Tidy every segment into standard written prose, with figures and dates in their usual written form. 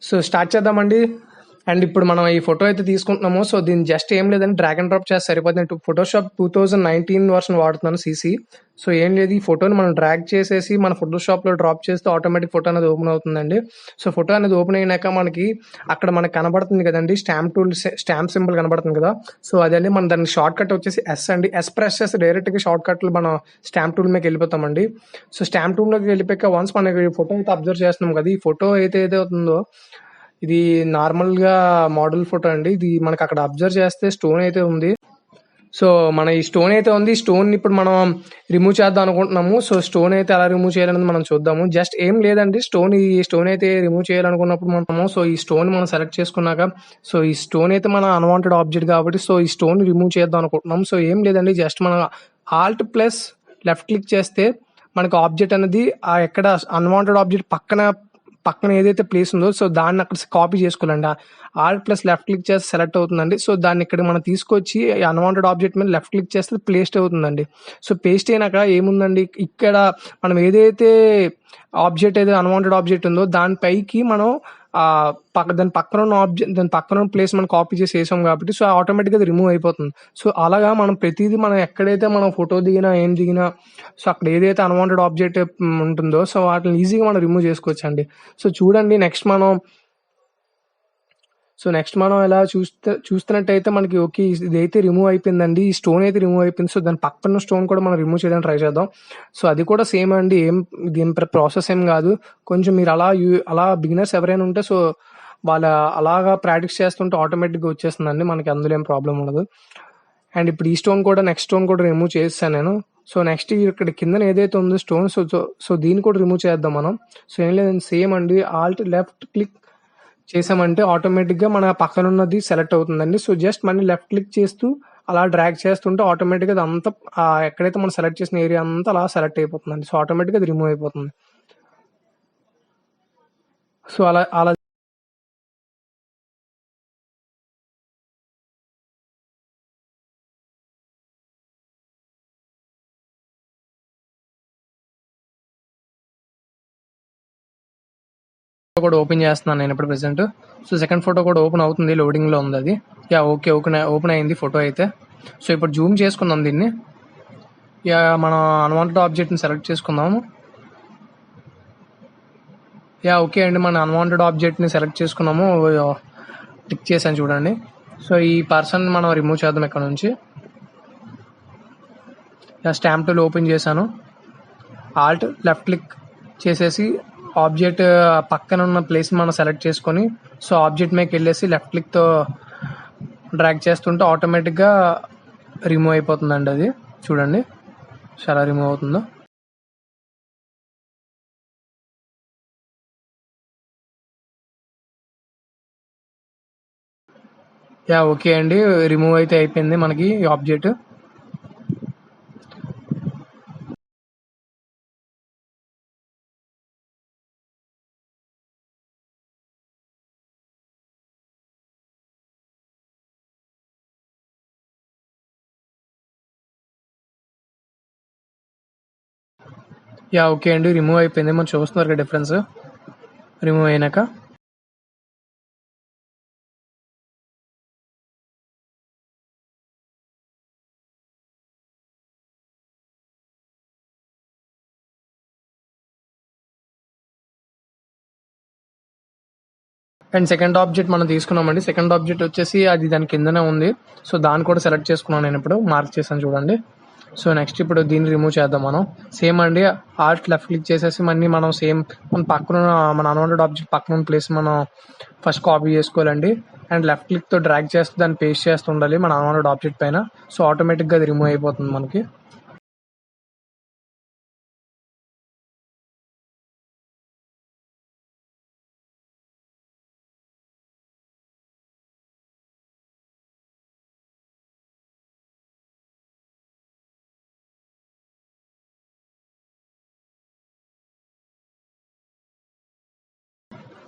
So start చేద్దామండి. And ఇప్పుడు మనం ఈ ఫోటో అయితే తీసుకుంటున్నాము. సో దీన్ని జస్ట్ ఏం లేదండి, డ్రాగ్ అండ్ డ్రాప్ చేస్తే సరిపోతుంది. ఫోటోషాప్ 2019 వర్షన్ వాడుతున్నాను సీసీ. సో ఏం లేదు, ఈ ఫోటోని మనం డ్రాగ్ చేసేసి మన ఫోటోషాప్లో డ్రాప్ చేస్తే ఆటోమేటిక్ ఫోటో అనేది ఓపెన్ అవుతుందండి. సో ఫోటో అనేది ఓపెన్ అయినాక మనకి అక్కడ మనకి కనబడుతుంది కదండి, స్టాంప్ సింబల్ కనబడుతుంది కదా. సో అదండి, మన దానికి షార్ట్ కట్ వచ్చేసి ఎస్ అండి. ఎస్ ప్రెస్ చేస్తే డైరెక్ట్గా షార్ట్ కట్లు మనం స్టాంప్ టూల్ మీద వెళ్ళిపోతామండి. సో స్టాంప్ టూల్లోకి వెళ్ళిపోయాక వన్స్ మనకి ఫోటో అయితే అబ్జర్వ్ చేస్తున్నాం కదా, ఈ ఫోటో అయితే అవుతుందో ఇది నార్మల్గా మోడల్ ఫోటో అండి. ఇది మనకి అక్కడ అబ్జర్వ్ చేస్తే స్టోన్ అయితే ఉంది. సో మన ఈ స్టోన్ అయితే ఉంది, ఈ స్టోన్ ఇప్పుడు మనం రిమూవ్ చేద్దాం అనుకుంటున్నాము. సో స్టోన్ అయితే ఎలా రిమూవ్ చేయాలనేది మనం చూద్దాము. జస్ట్ ఏం లేదండి, ఈ స్టోన్ అయితే రిమూవ్ చేయాలనుకున్నప్పుడు మనము సో ఈ స్టోన్ మనం సెలెక్ట్ చేసుకున్నాక, సో ఈ స్టోన్ అయితే మన అన్వాంటెడ్ ఆబ్జెక్ట్ కాబట్టి సో ఈ స్టోన్ రిమూవ్ చేద్దాం అనుకుంటున్నాం. సో ఏం లేదండి, జస్ట్ మనం ఆల్ట్ ప్లస్ లెఫ్ట్ క్లిక్ చేస్తే మనకు ఆబ్జెక్ట్ అనేది ఎక్కడ అన్వాంటెడ్ ఆబ్జెక్ట్ పక్కన ఏదైతే ప్లేస్ ఉందో సో దాన్ని అక్కడ కాపీ చేసుకోవాలండి. ఆల్ట్ ప్లస్ లెఫ్ట్ క్లిక్ చేస్తే సెలెక్ట్ అవుతుందండి. సో దాన్ని ఇక్కడ మనం తీసుకొచ్చి అన్వాంటెడ్ ఆబ్జెక్ట్ మీద లెఫ్ట్ క్లిక్ చేస్తే పేస్ట్ అవుతుందండి. సో పేస్ట్ అయినాక ఏముందండి, ఇక్కడ మనం ఏదైతే ఆబ్జెక్ట్ ఏదైతే అన్వాంటెడ్ ఆబ్జెక్ట్ ఉందో దానిపైకి మనం దాని పక్కన ఉన్న ప్లేస్ మనం కాపీ చేసి వేసాం కాబట్టి సో ఆటోమేటిక్గా అది రిమూవ్ అయిపోతుంది. సో అలాగా మనం ప్రతిదీ మనం ఎక్కడైతే మనం ఫోటో దిగినా ఏం దిగినా సో అక్కడ ఏదైతే అన్వాంటెడ్ ఆబ్జెక్ట్ ఉంటుందో సో వాటిని ఈజీగా మనం రిమూవ్ చేసుకోవచ్చు అండి. సో చూడండి, నెక్స్ట్ మనం ఎలా చూస్తున్నట్టయితే మనకి ఓకే, ఇదైతే రిమూవ్ అయిపోయిందండి. ఈ స్టోన్ అయితే రిమూవ్ అయిపోయింది. సో దాని పక్కన స్టోన్ కూడా మనం రిమూవ్ చేయడానికి ట్రై చేద్దాం. సో అది కూడా సేమ్ అండి, దీని ప్రాసెస్ ఏం కాదు. కొంచెం మీరు అలా బిగినర్స్ ఎవరైనా ఉంటే సో వాళ్ళ అలాగా ప్రాక్టీస్ చేస్తుంటే ఆటోమేటిక్గా వచ్చేస్తుందండి, మనకి అందులో ఏం ప్రాబ్లం ఉండదు. అండ్ ఇప్పుడు ఈ నెక్స్ట్ స్టోన్ కూడా రిమూవ్ చేస్తాను నేను. సో నెక్స్ట్ ఇక్కడ కింద ఏదైతే ఉందో స్టోన్ సో దీన్ని కూడా రిమూవ్ చేద్దాం మనం. సో ఏం లేదండి, సేమ్ అండి, ఆల్ట్ లెఫ్ట్ క్లిక్ చేసామంటే ఆటోమేటిక్గా మన పక్కన ఉన్నది సెలెక్ట్ అవుతుందండి. సో జస్ట్ మళ్ళీ లెఫ్ట్ క్లిక్ చేస్తూ అలా డ్రాగ్ చేస్తుంటే ఆటోమేటిక్గా అది అంతా ఎక్కడైతే మనం సెలెక్ట్ చేసిన ఏరియా అంతా అలా సెలెక్ట్ అయిపోతుందండి. సో ఆటోమేటిక్గా అది రిమూవ్ అయిపోతుంది. సో అలా కూడా ఓపెన్ చేస్తున్నాను నేను ఇప్పుడు ప్రెసెంట్. సో సెకండ్ ఫోటో కూడా ఓపెన్ అవుతుంది, లోడింగ్లో ఉంది అది. యా ఓకే, ఓపెన్ అయింది ఫోటో అయితే. సో ఇప్పుడు జూమ్ చేసుకుందాం దీన్ని. యా మనం అన్వాంటెడ్ ఆబ్జెక్ట్ని సెలెక్ట్ చేసుకుందాము. యా ఓకే అండి, మన అన్వాంటెడ్ ఆబ్జెక్ట్ని సెలెక్ట్ చేసుకున్నాము, టిక్ చేశాను చూడండి. సో ఈ పర్సన్ మనం రిమూవ్ చేద్దాం ఇక్కడ నుంచి. యా స్టాంప్ టూల్ ఓపెన్ చేశాను, ఆల్ట్ లెఫ్ట్ క్లిక్ చేసేసి ఆబ్జెక్ట్ పక్కన ఉన్న ప్లేస్ మనం సెలెక్ట్ చేసుకొని సో ఆబ్జెక్ట్ మీదకి వెళ్ళేసి లెఫ్ట్ క్లిక్తో డ్రాగ్ చేస్తుంటే ఆటోమేటిక్గా రిమూవ్ అయిపోతుందండి అది. చూడండి చాలా రిమూవ్ అవుతుందో. యా ఓకే అండి, రిమూవ్ అయితే అయిపోయింది మనకి ఈ ఆబ్జెక్ట్. యా ఓకే అండి, రిమూవ్ అయిపోయింది. మనం చూస్తున్నారు కదా డిఫరెన్స్ రిమూవ్ అయినాక. అండ్ సెకండ్ ఆబ్జెక్ట్ మనం తీసుకున్నామండి. సెకండ్ ఆబ్జెక్ట్ వచ్చేసి అది దాని కిందనే ఉంది. సో దాన్ని కూడా సెలెక్ట్ చేసుకున్నాను నేను, ఇప్పుడు మార్క్ చేశాను చూడండి. సో నెక్స్ట్ ఇప్పుడు దీన్ని రిమూవ్ చేద్దాం మనం. సేమ్ అండి, ఆల్ట్ లెఫ్ట్ క్లిక్ చేసేసి మళ్ళీ మనం సేమ్ మన అన్వాంటెడ్ ఆబ్జెక్ట్ పక్కన ఉన్న ప్లేస్ మనం ఫస్ట్ కాపీ చేసుకోవాలండి. అండ్ లెఫ్ట్ క్లిక్తో డ్రాగ్ చేస్తూ దాన్ని పేస్ట్ చేస్తూ ఉండాలి మన అన్వాంటెడ్ ఆబ్జెక్ట్ పైన. సో ఆటోమేటిక్గా అది రిమూవ్ అయిపోతుంది మనకి.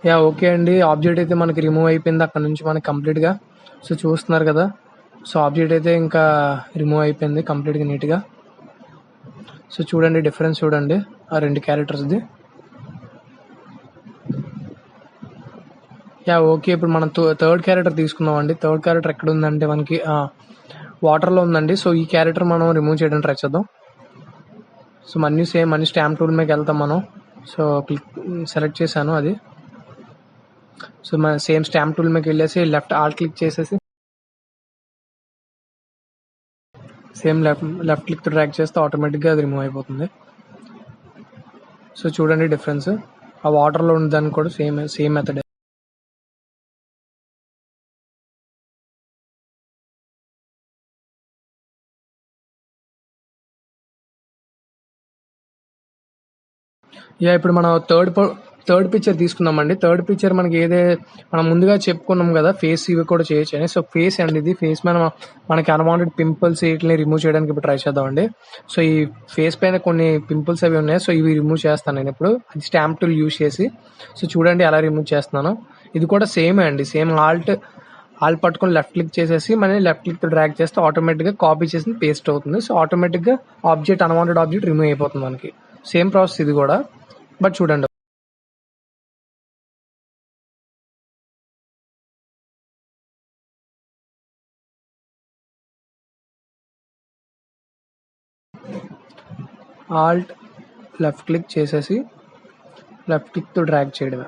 యా ఓకే అండి, ఆబ్జెక్ట్ అయితే మనకి రిమూవ్ అయిపోయింది అక్కడ నుంచి మనకి కంప్లీట్గా. సో చూస్తున్నారు కదా, సో ఆబ్జెక్ట్ అయితే ఇంకా రిమూవ్ అయిపోయింది కంప్లీట్గా నీట్గా. సో చూడండి డిఫరెన్స్ చూడండి ఆ రెండు క్యారెక్టర్స్ది. ఓకే. ఇప్పుడు మనం థర్డ్ క్యారెక్టర్ తీసుకుందామండి. థర్డ్ క్యారెక్టర్ ఎక్కడుందంటే మనకి వాటర్‌లో ఉందండి. సో, ఈ క్యారెక్టర్ మనం రిమూవ్ చేయడానికి ట్రై చేద్దాం. సో, మళ్ళీ స్టాంప్ టూల్ మీదకెళ్తాం మనం. సో, సెలెక్ట్ చేశాను అది. సో, మన సేమ్ స్టాంప్ టూల్ మీదకెళ్ళేసి ఆల్ట్ క్లిక్ చేసేసి సేమ్ లెఫ్ట్ క్లిక్‌తో డ్రాగ్ చేస్తే ఆటోమేటిక్‌గా అది రిమూవ్ అయిపోతుంది. సో, చూడండి డిఫరెన్స్. ఆ వాటర్‌లో ఉన్నదానికి కూడా సేమ్ మెథడే. ఇప్పుడు మనం థర్డ్ పిక్చర్ తీసుకుందామండి. థర్డ్ పిక్చర్ మనం ముందుగా చెప్పుకున్నాం కదా, ఫేస్ ఇవి కూడా చేయొచ్చు అని. సో, ఫేస్ అండి ఇది. ఫేస్ మీద మనకి అన్వాంటెడ్ పింపుల్స్ వీటిని రిమూవ్ చేయడానికి ఇప్పుడు ట్రై చేద్దామండి. సో, ఈ ఫేస్ పైన కొన్ని పింపుల్స్ అవి ఉన్నాయి. సో, ఇవి రిమూవ్ చేస్తాను నేను ఇప్పుడు. అది స్టాంప్ టూల్ యూజ్ చేసి. సో, చూడండి ఎలా రిమూవ్ చేస్తున్నాను. ఇది కూడా సేమే అండి. సేమ్ ఆల్ట్ పట్టుకొని లెఫ్ట్ క్లిక్ చేసేసి మళ్ళీ లెఫ్ట్ క్లిక్తో డ్రాగ్ చేస్తే ఆటోమేటిక్గా కాపీ చేసి పేస్ట్ అవుతుంది. సో, ఆటోమేటిక్గా అన్వాంటెడ్ ఆబ్జెక్ట్ రిమూవ్ అయిపోతుంది మనకి. సేమ్ ప్రాసెస్ ఇది కూడా. బట్ చూడండి. ఆల్ట్ లెఫ్ట్ క్లిక్ చేసేసి లెఫ్ట్ క్లిక్తో డ్రాగ్ చేయడమే.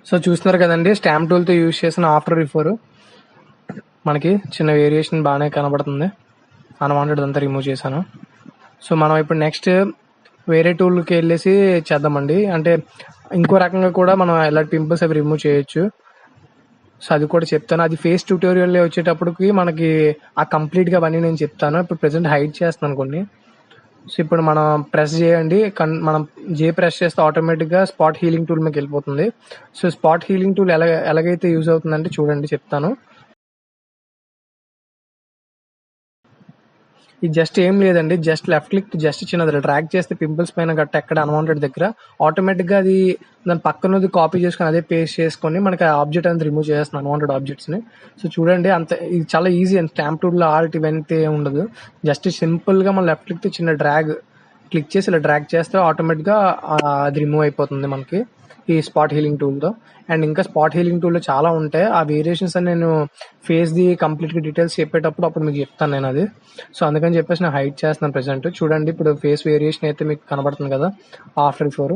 సో, చూస్తున్నారు కదండి, స్టాంప్ టూల్తో యూజ్ చేసిన ఆఫ్టర్ బిఫోర్ మనకి చిన్న వేరియేషన్ బాగానే కనబడుతుంది. అన్వాంటెడ్ అంతా రిమూవ్ చేశాను. సో, మనం ఇప్పుడు నెక్స్ట్ వేరే టూల్కి వెళ్ళేసి చేద్దామండి. అంటే ఇంకో రకంగా కూడా మనం ఎలాంటి పింపుల్స్ అవి రిమూవ్ చేయొచ్చు. సో, అది కూడా చెప్తాను. అది ఫేస్ ట్యూటోరియల్ వచ్చేటప్పటికి మనకి కంప్లీట్గా అవన్నీ నేను చెప్తాను. ఇప్పుడు ప్రెసెంట్ హైడ్ చేస్తున్నాను కొన్ని. సో, ఇప్పుడు మనం ప్రెస్ చేయండి. మనం ప్రెస్ చేస్తే ఆటోమేటిక్గా స్పాట్ హీలింగ్ టూల్ మీకు వెళ్ళిపోతుంది. సో, స్పాట్ హీలింగ్ టూల్ ఎలాగైతే యూజ్ అవుతుందంటే చూడండి చెప్తాను. ఇది జస్ట్ ఏం లేదండి, జస్ట్ లెఫ్ట్ క్లిక్ చిన్నది డ్రాగ్ చేస్తే పింపుల్స్ పైన గట్ట ఎక్కడ అన్వాంటెడ్ దగ్గర ఆటోమేటిక్గా అది దాని పక్కనది కాపీ చేసుకొని అదే పేస్ట్ చేసుకొని మనకి ఆ ఆబ్జెక్ట్ అనేది రిమూవ్ చేస్తాను, అన్వాంటెడ్ ఆబ్జెక్ట్స్ని. సో, చూడండి ఇది చాలా ఈజీ అండి. స్టాంప్ టూల్లో ఆల్ట్ ఇవన్నీ ఉండదు. జస్ట్ సింపుల్గా మన లెఫ్ట్ క్లిక్ చిన్న క్లిక్ చేసి ఇలా డ్రాగ్ చేస్తే ఆటోమేటిక్గా అది రిమూవ్ అయిపోతుంది మనకి ఈ స్పాట్ హీలింగ్ టూల్తో. అండ్ ఇంకా స్పాట్ హీలింగ్ టూల్లో చాలా ఉంటాయి. ఆ వేరియేషన్స్ అని నేను ఫేస్ది కంప్లీట్గా డీటెయిల్స్ చెప్పేటప్పుడు మీకు చెప్తాను నేను అది. సో, అందుకని చెప్పేసి నేను హైడ్ చేస్తున్నాను ప్రెసెంట్. చూడండి ఇప్పుడు ఫేస్ వేరియేషన్ అయితే మీకు కనబడుతుంది కదా ఆఫ్టర్ బిఫోర్.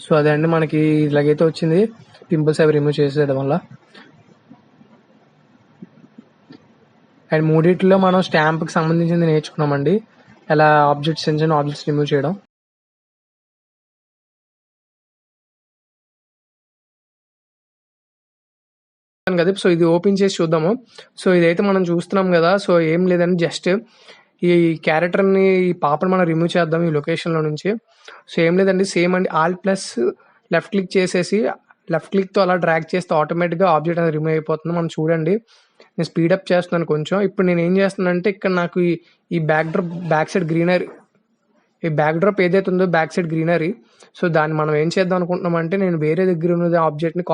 సో, అదే అండి మనకి ఇలాగైతే వచ్చింది పింపుల్స్ అవి రిమూవ్ చేసేయడం వల్ల. అండ్ మూడిట్లో మనం స్టాంప్కి సంబంధించింది నేర్చుకున్నామండి, ఎలా చిన్న ఆబ్జెక్ట్స్ రిమూవ్ చేయడం. కదా, సో ఇది ఓపెన్ చేసి చూద్దాము. సో, ఇదైతే మనం చూస్తున్నాం కదా. సో, ఏం లేదండి, జస్ట్ ఈ క్యారెక్టర్ని ఈ పాపను మనం రిమూవ్ చేద్దాం ఈ లొకేషన్లో నుంచి. సో, ఏం లేదండి, సేమ్ అండి. ఆల్ట్ ప్లస్ లెఫ్ట్ క్లిక్ చేసేసి లెఫ్ట్ క్లిక్తో అలా డ్రాగ్ చేస్తే ఆటోమేటిక్గా ఆబ్జెక్ట్ అనేది రిమూవ్ అయిపోతుంది. మనం చూడండి, నేను స్పీడప్ చేస్తున్నాను కొంచెం. ఇప్పుడు నేను ఏం చేస్తున్నానంటే ఇక్కడ నాకు ఈ బ్యాక్ సైడ్ గ్రీనరీ, ఈ బ్యాక్ డ్రాప్ ఏదైతే ఉందో బ్యాక్ సైడ్ గ్రీనరీ, సో దాన్ని మనం ఏం చేద్దాం అనుకుంటున్నాం అంటే నేను వేరే దగ్గర ఉన్న ఆబ్జెక్ట్ని